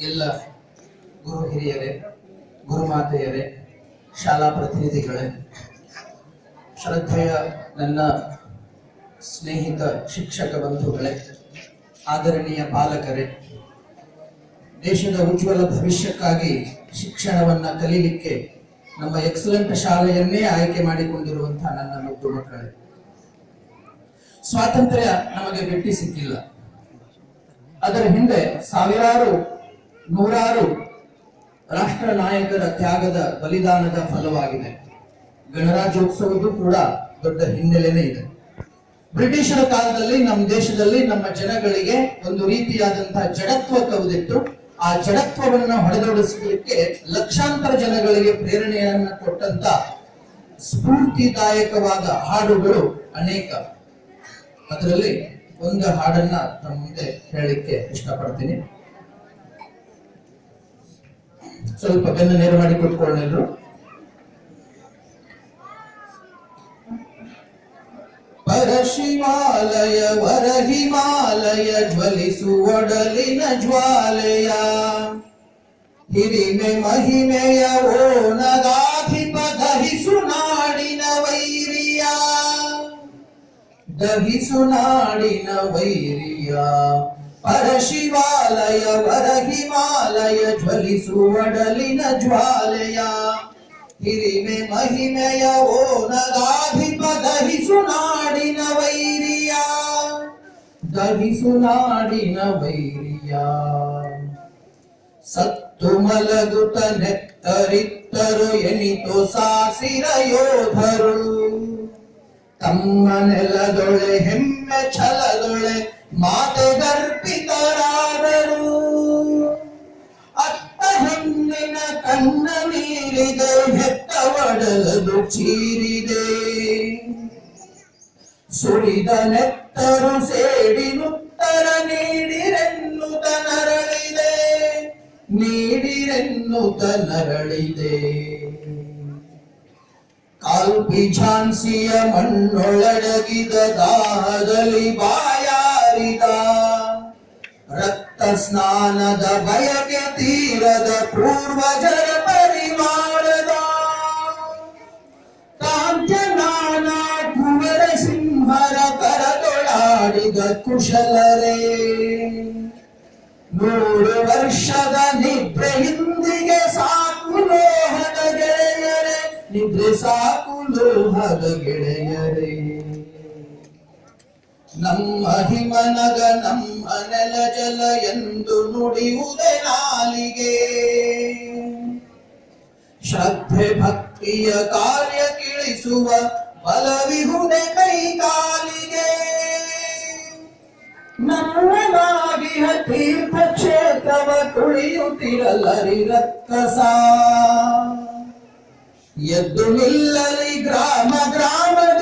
ಎಲ್ಲ ಗುರು ಹಿರಿಯರೇ, ಗುರುಮಾತೆಯರೇ, ಶಾಲಾ ಪ್ರತಿನಿಧಿಗಳೇ, ಶ್ರದ್ಧೆಯ ನನ್ನ ಸ್ನೇಹಿತ ಶಿಕ್ಷಕ ಬಂಧುಗಳೇ, ಆದರಣೀಯ ಪಾಲಕರೇ, ದೇಶದ ಉಜ್ವಲ ಭವಿಷ್ಯಕ್ಕಾಗಿ ಶಿಕ್ಷಣವನ್ನ ಕಲೀಲಿಕ್ಕೆ ನಮ್ಮ ಎಕ್ಸಲೆಂಟ್ ಶಾಲೆಯನ್ನೇ ಆಯ್ಕೆ ಮಾಡಿಕೊಂಡಿರುವಂತಹ ನನ್ನ ಮುದ್ದು ಮಕ್ಕಳೇ, ಸ್ವಾತಂತ್ರ್ಯ ನಮಗೆ ಬಿಟ್ಟು ಸಿಕ್ಕಿಲ್ಲ. ಅದರ ಹಿಂದೆ ಸಾವಿರಾರು ನೂರಾರು ರಾಷ್ಟ್ರ ನಾಯಕರ ತ್ಯಾಗದ ಬಲಿದಾನದ ಫಲವಾಗಿದೆ. ಗಣರಾಜ್ಯೋತ್ಸವದ್ದು ಕೂಡ ದೊಡ್ಡ ಹಿನ್ನೆಲೆನೇ ಇದೆ. ಬ್ರಿಟಿಷರ ಕಾಲದಲ್ಲಿ ನಮ್ಮ ದೇಶದಲ್ಲಿ ನಮ್ಮ ಜನಗಳಿಗೆ ಒಂದು ರೀತಿಯಾದಂತಹ ಜಡತ್ವ ಕವಿದಿತ್ತು. ಆ ಜಡತ್ವವನ್ನ ಹೊಡೆದೊಡಿಸಲಿಕ್ಕೆ ಲಕ್ಷಾಂತರ ಜನಗಳಿಗೆ ಪ್ರೇರಣೆಯನ್ನ ಕೊಟ್ಟಂತ ಸ್ಫೂರ್ತಿದಾಯಕವಾದ ಹಾಡುಗಳು ಅನೇಕ. ಅದರಲ್ಲಿ ಒಂದು ಹಾಡನ್ನ ತಮ್ಮ ಮುಂದೆ ಹೇಳಲಿಕ್ಕೆ ಇಷ್ಟಪಡ್ತೀನಿ. ಸ್ವಲ್ಪ ಬೆನ್ನು ನೇರ ಮಾಡಿ ಕೂತ್ಕೊಳ್ಳೆಲ್ಲರೂ. ಪರಶಿವಾಲಯ ವರ ಹಿಮಾಲಯ ಜ್ವಲಿಸುವಡಲಿನ ಜ್ವಾಲೆಯ ಹಿರಿಮೆ ಮಹಿಮೆಯ ಓನಗಾಧಿಪ ದಹಿಸು ನಾಡಿನ ವೈರಿಯ, ದಹಿಸು ನಾಡಿನ ವೈರಿಯ. ಪರಶಿವಾಲಯ ವರ ಹಿಮಾಲಯ ಜ್ವಲಿಸುವಡಲಿನ ಜ್ವಾಲೆಯ ಹಿರಿಮೆ ಮಹಿಮೆಯ ಓನಗಾಧಿಪ ದಹಿಸು ನಾಡಿನ ವೈರಿಯ, ದಹಿಸು ನಾಡಿನ ವೈರಿಯ. ಸತ್ತು ಮಲಗುತ್ತ ನೆತ್ತರಿತ್ತರು ಎನಿತು ಸಾಸಿರ ಯೋಧರು, ತಮ್ಮ ನೆಲದೊಳೆ ಹೆಮ್ಮೆ ಛಲದೊಳೆ ಮಾತೆಗರ್ಪಿತರಾದರು. ಅತ್ತ ಹೆಣ್ಣಿನ ಕಣ್ಣ ನೀರಿದೆ, ಹೆತ್ತ ಒಡಲದು ಚೀರಿದೆ. ಸುರಿದ ನೆತ್ತರು ಸೇಡಿನುತ್ತರ ನೀಡಿರೆನ್ನುತ್ತ ನರಳಿದೆ, ನೀಡಿರೆನ್ನುತ್ತ ನರಳಿದೆ. ಕಾಲ್ಪಿ ಝಾನ್ಸಿಯ ಮಣ್ಣೊಳಡಗಿದ ದಾಹದಲ್ಲಿ ಬಾಯಾರಿದ, ರಕ್ತ ಸ್ನಾನದ ಬಯಕೆ ತೀರದ ಪೂರ್ವಜರ ಪರಿವಾರದ. ಕಾಂಚನಾನ ಕುವರ ಸಿಂಹರ ಕರದೊಳಾಡಿದ ಕುಶಲರೇ, 100 ವರ್ಷದ ನಿದ್ರೆ ಹಿಂದಿಗೆ ಸಾಕು ಲೋಹದ ಗೆಳೆಯರೇ, ನಿದ್ರೆ ಸಾಕು ಲೋಹದ ಗೆಳೆಯರೇ. ನಮ್ಮ ಹಿಮನಗ ನಮ್ಮ ನೆಲ ಜಲ ಎಂದು ನುಡಿಯುವುದೇ ನಾಲಿಗೆ, ಶ್ರದ್ಧೆ ಭಕ್ತಿಯ ಕಾರ್ಯ ಕಿಳಿಸುವ ಬಲವಿಹುದೆ ಕೈ ಕಾಲಿಗೆ. ನಮ್ಮನಾಗಿಹ ತೀರ್ಥ ಕ್ಷೇತ್ರವ ತುಳಿಯುತ್ತಿರಲರಿ ರಕ್ಕಸ, ಎದ್ದು ನಿಲ್ಲಲಿ ಗ್ರಾಮ ಗ್ರಾಮದ